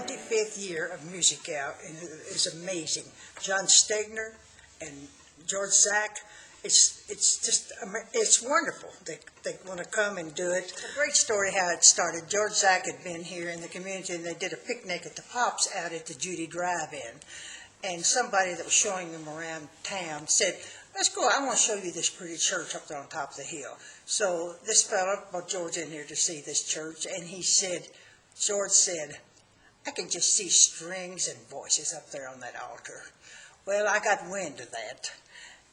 25th year of Musicale, and it is amazing. John Stegner and George Zach, it's wonderful. They want to come and do it. It's a great story how it started. George Zach had been here in the community, and they did a picnic at the Pops out at the Judy Drive-In. And somebody that was showing them around town said, "Let's go, I want to show you this pretty church up there on top of the hill." So this fella brought George in here to see this church, and George said, "I can just see strings and voices up there on that altar." Well, I got wind of that,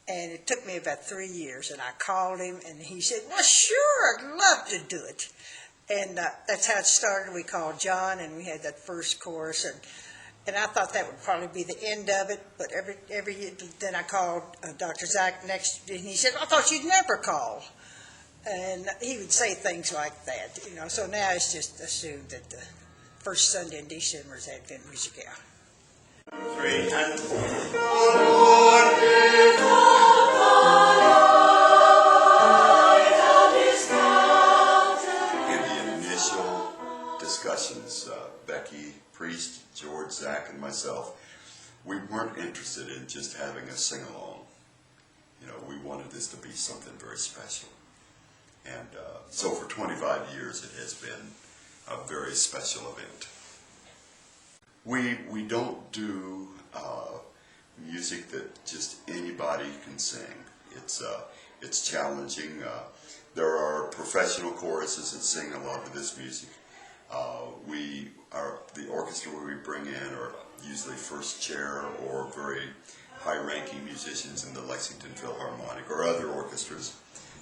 and it took me about 3 years, and I called him, and he said, "Well, sure, I'd love to do it." And that's how it started. We called John, and we had that first chorus, and I thought that would probably be the end of it, but then I called Dr. Zach next, and he said, "I thought you'd never call." And he would say things like that, So now it's just assumed that the first Sunday in December is Advent Musicale. 3 and 4. In the initial discussions, Becky, Priest, George, Zach, and myself, we weren't interested in just having a sing-along. We wanted this to be something very special. And so for 25 years it has been a very special event. We don't do music that just anybody can sing. It's challenging. There are professional choruses that sing a lot of this music. The orchestra we bring in are usually first chair or very high-ranking musicians in the Lexington Philharmonic or other orchestras.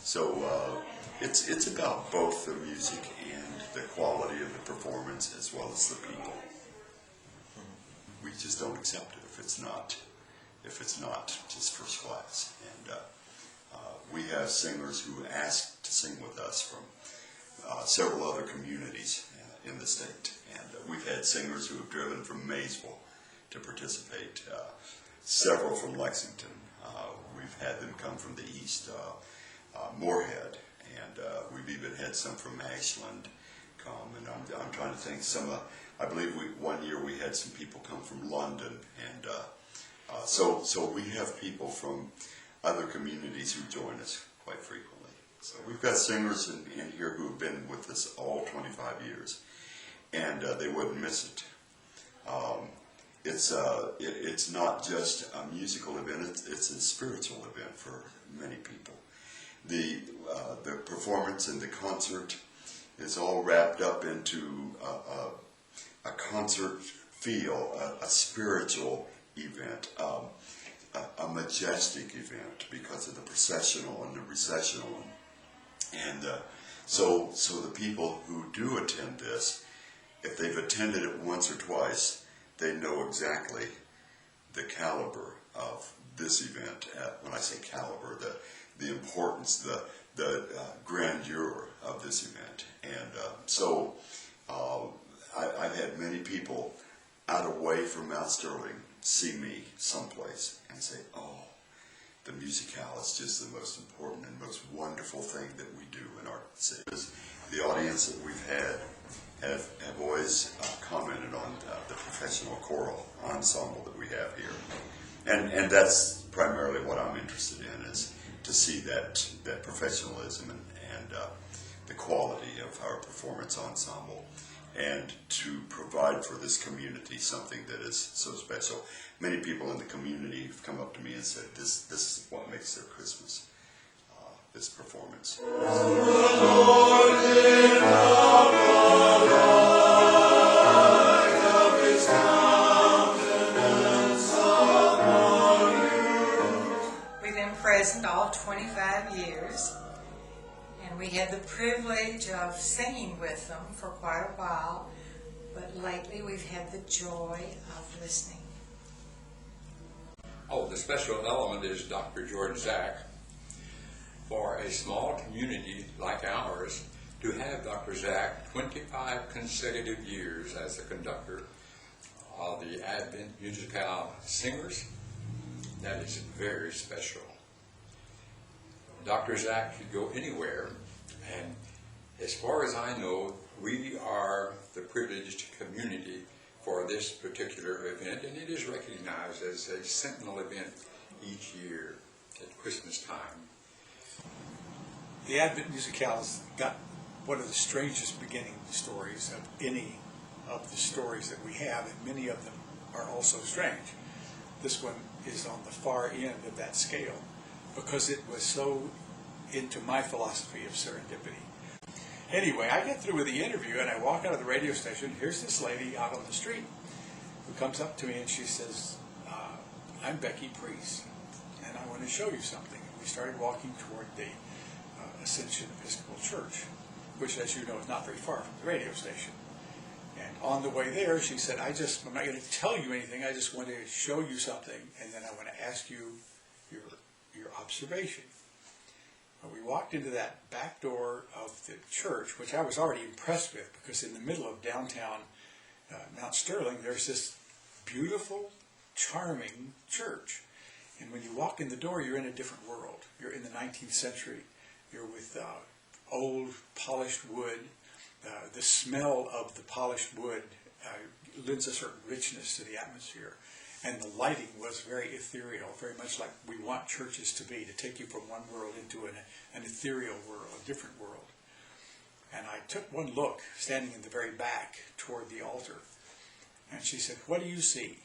So it's about both the music and the quality of the performance as well as the people. We just don't accept it if it's not just first class. And we have singers who ask to sing with us from several other communities in the state. And we've had singers who have driven from Maysville to participate, several from Lexington. We've had them come from the east, Moorhead, and we've even had some from Ashland come. And I'm trying to think, I believe one year we had some people come from London, and so we have people from other communities who join us quite frequently. So we've got singers in here who have been with us all 25 years, and they wouldn't miss it. It's not just a musical event; it's a spiritual event for many people. The performance and the concert is all wrapped up into a concert feel, a spiritual event, a majestic event because of the processional and the recessional. And so the people who do attend this, if they've attended it once or twice, they know exactly the caliber of this event. When I say caliber, the importance, the grandeur of this event. And so I've had many people out away from Mount Sterling see me someplace and say, "Oh, the Musicale is just the most important and most wonderful thing that we do in our city." The audience that we've had have always commented on the professional choral ensemble that we have here. And that's primarily what I'm interested in, is to see that professionalism and the quality of our performance ensemble, and to provide for this community something that is so special. Many people in the community have come up to me and said, this is what makes their Christmas, this performance. We've been present all 25 years. And we had the privilege of singing with them for quite a while, but lately we've had the joy of listening. Oh, the special element is Dr. George Zach. For a small community like ours, to have Dr. Zach 25 consecutive years as the conductor of the Advent Musicale singers, that is very special. Dr. Zach could go anywhere, and as far as I know, we are the privileged community for for this particular event, and it is recognized as a sentinel event each year at Christmas time. The Advent Musicale's got one of the strangest beginning stories of any of the stories that we have, and many of them are also strange. This one is on the far end of that scale because it was so into my philosophy of serendipity. Anyway, I get through with the interview and I walk out of the radio station. Here's this lady out on the street who comes up to me and she says, I'm Becky Priest, and I want to show you something. And we started walking toward the Ascension Episcopal Church, which, as you know, is not very far from the radio station. And on the way there, she said, I'm not going to tell you anything, I just want to show you something, and then I want to ask you your observation. We walked into that back door of the church, which I was already impressed with, because in the middle of downtown Mount Sterling, there's this beautiful, charming church. And when you walk in the door, you're in a different world. You're in the 19th century. You're with old, polished wood. The smell of the polished wood lends a certain richness to the atmosphere. And the lighting was very ethereal, very much like we want churches to be, to take you from one world into an ethereal world, a different world. And I took one look, standing in the very back, toward the altar. And she said, what do you see?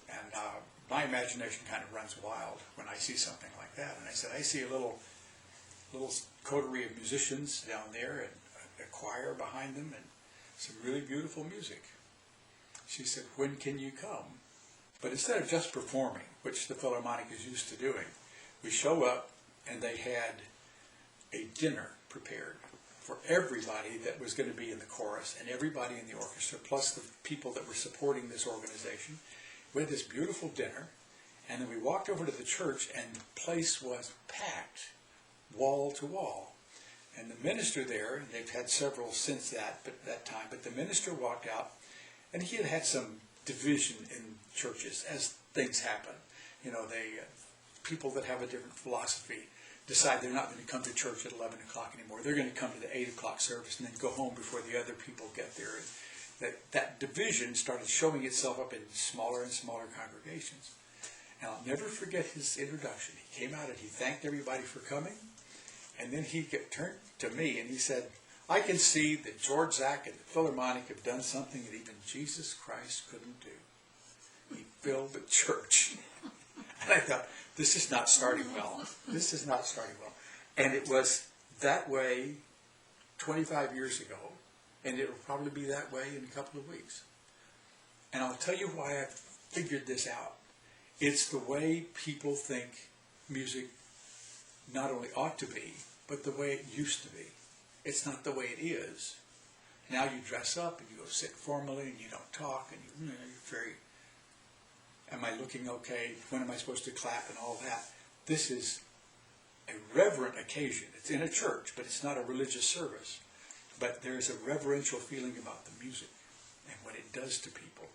And my imagination kind of runs wild when I see something like that. And I said, I see a little coterie of musicians down there, and a choir behind them, and some really beautiful music. She said, when can you come? But instead of just performing, which the Philharmonic is used to doing, we show up and they had a dinner prepared for everybody that was going to be in the chorus and everybody in the orchestra, plus the people that were supporting this organization. We had this beautiful dinner, and then we walked over to the church, and the place was packed, wall to wall. And the minister there, they've had several since that time, but the minister walked out, and he had had some division in churches, as things happen. You know, people that have a different philosophy decide they're not going to come to church at 11 o'clock anymore. They're going to come to the 8 o'clock service and then go home before the other people get there. And that division started showing itself up in smaller and smaller congregations. And I'll never forget his introduction. He came out and he thanked everybody for coming. And then he turned to me and he said, I can see that George Zach and the Philharmonic have done something that even Jesus Christ couldn't do. He filled the church. And I thought, this is not starting well. This is not starting well. And it was that way 25 years ago, and it will probably be that way in a couple of weeks. And I'll tell you why I figured this out. It's the way people think music not only ought to be, but the way it used to be. It's not the way it is. Now you dress up and you go sit formally and you don't talk and you're very, am I looking okay? When am I supposed to clap and all that? This is a reverent occasion. It's in a church, but it's not a religious service. But there's a reverential feeling about the music and what it does to people.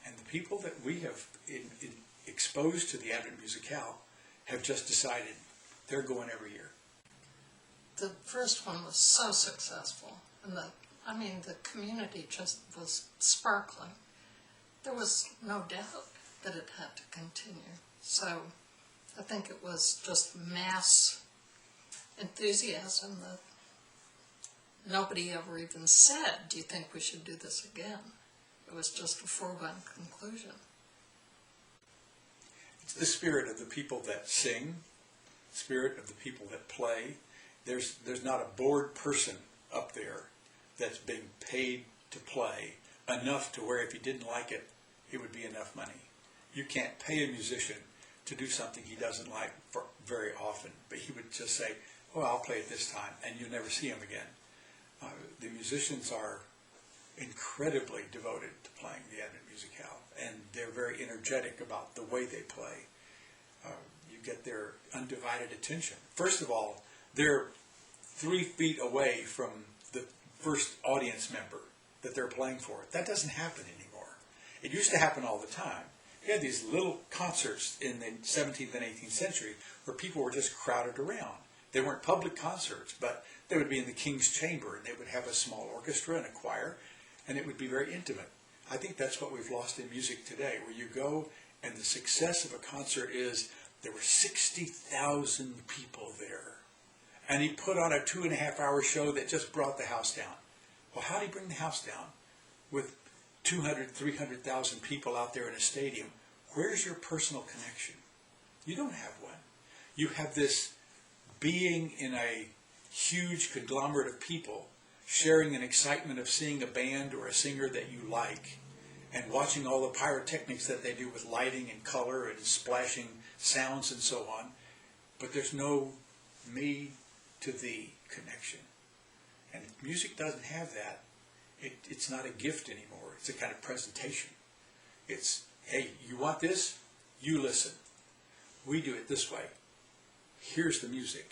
And the people that we have exposed to the Advent Musicale have just decided they're going every year. The first one was so successful, and the community just was sparkling. There was no doubt that it had to continue. So I think it was just mass enthusiasm that nobody ever even said, do you think we should do this again? It was just a foregone conclusion. It's the spirit of the people that sing, spirit of the people that play. There's not a bored person up there that's being paid to play enough to where if he didn't like it, it would be enough money. You can't pay a musician to do something he doesn't like for very often, but he would just say, oh, I'll play it this time, and you'll never see him again. The musicians are incredibly devoted to playing the Advent Musicale, and they're very energetic about the way they play. You get their undivided attention. First of all, they're 3 feet away from the first audience member that they're playing for. That doesn't happen anymore. It used to happen all the time. You had these little concerts in the 17th and 18th century where people were just crowded around. They weren't public concerts, but they would be in the King's Chamber, and they would have a small orchestra and a choir, and it would be very intimate. I think that's what we've lost in music today, where you go and the success of a concert is there were 60,000 people there. And he put on a 2.5-hour show that just brought the house down. Well, how did he bring the house down? With 200, 300,000 people out there in a stadium. Where's your personal connection? You don't have one. You have this being in a huge conglomerate of people sharing an excitement of seeing a band or a singer that you like and watching all the pyrotechnics that they do with lighting and color and splashing sounds and so on. But there's no me to thee connection. And if music doesn't have that, it's not a gift anymore. It's a kind of presentation. It's, hey, you want this? You listen. We do it this way. Here's the music.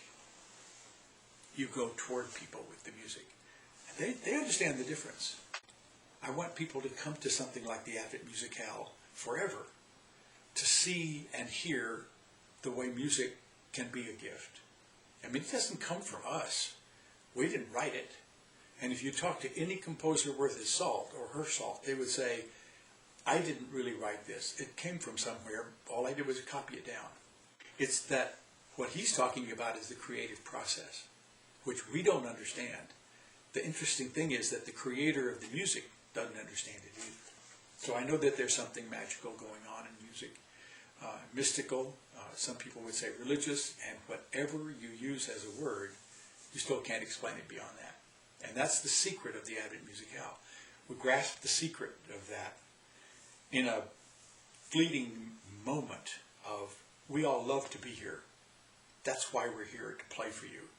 You go toward people with the music. And they understand the difference. I want people to come to something like the Advent Musicale forever, to see and hear the way music can be a gift. I mean, it doesn't come from us. We didn't write it. And if you talk to any composer worth his salt or her salt, they would say, I didn't really write this. It came from somewhere. All I did was copy it down. It's that what he's talking about is the creative process, which we don't understand. The interesting thing is that the creator of the music doesn't understand it either. So I know that there's something magical going on in music, mystical, some people would say religious, and whatever you use as a word, you still can't explain it beyond that. And that's the secret of the Advent Musicale. We grasp the secret of that in a fleeting moment of, we all love to be here. That's why we're here, to play for you.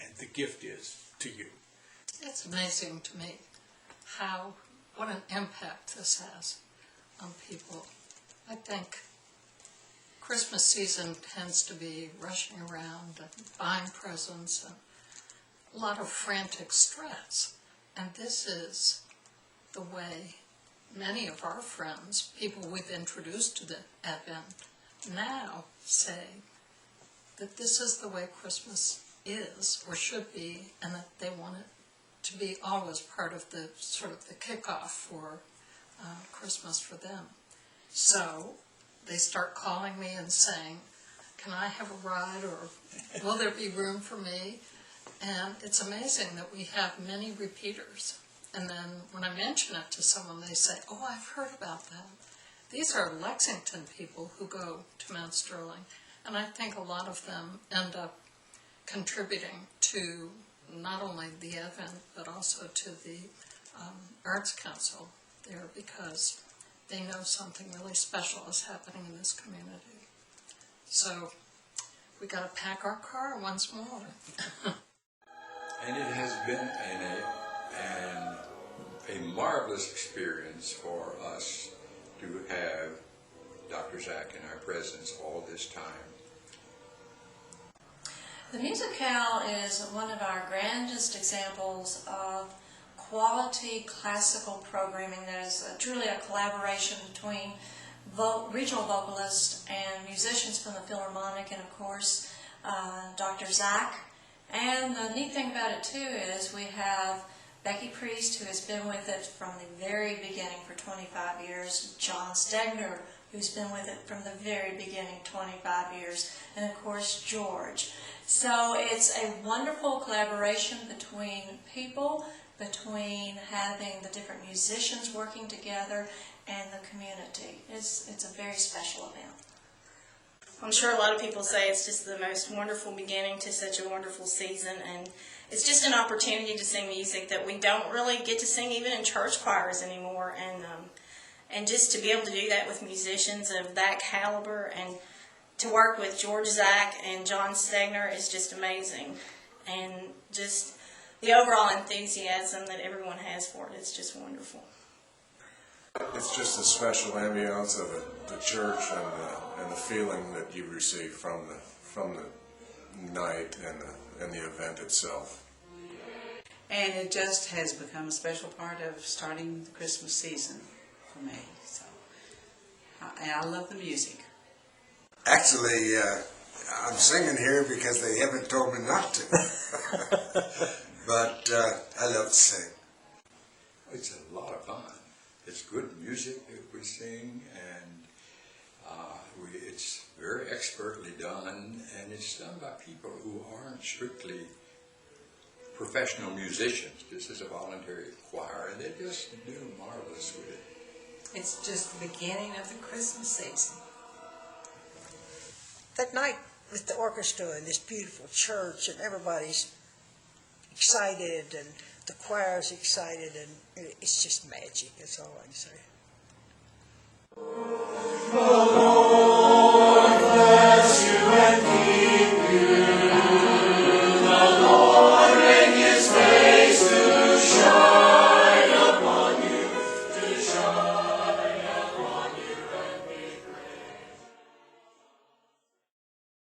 And the gift is to you. It's amazing to me what an impact this has on people. I think Christmas season tends to be rushing around and buying presents and a lot of frantic stress. And this is the way many of our friends, people we've introduced to the Advent, now say that this is the way Christmas is or should be, and that they want it to be always part of the sort of the kickoff for Christmas for them. So they start calling me and saying, can I have a ride, or will there be room for me? And it's amazing that we have many repeaters. And then when I mention it to someone, they say, oh, I've heard about that. These are Lexington people who go to Mount Sterling. And I think a lot of them end up contributing to not only the Advent, but also to the Arts Council there, because they know something really special is happening in this community. So we got to pack our car once more. And it has been a marvelous experience for us to have Dr. Zach in our presence all this time. The Musicale is one of our grandest examples of quality classical programming that is truly a collaboration between regional vocalists and musicians from the Philharmonic, and of course Dr. Zach. And the neat thing about it too is we have Becky Priest, who has been with it from the very beginning for 25 years, John Stegner, who's been with it from the very beginning, 25 years, and of course George. So it's a wonderful collaboration between people, between having the different musicians working together and the community. It's a very special event. I'm sure a lot of people say it's just the most wonderful beginning to such a wonderful season, and it's just an opportunity to sing music that we don't really get to sing even in church choirs anymore, and just to be able to do that with musicians of that caliber, and to work with George Zach and John Stegner is just amazing, and just the overall enthusiasm that everyone has for it, it's just wonderful. It's just a special ambiance of the church and the feeling that you receive from the night and the event itself. And it just has become a special part of starting the Christmas season for me. So, and I love the music. Actually, I'm singing here because they haven't told me not to. But I love to sing. It's a lot of fun. It's good music that we sing, and it's very expertly done, and it's done by people who aren't strictly professional musicians. This is a voluntary choir, and they just do marvelous with it. It's just the beginning of the Christmas season. That night with the orchestra in this beautiful church, and everybody's excited, and the choir's excited, and it's just magic. That's all I can say.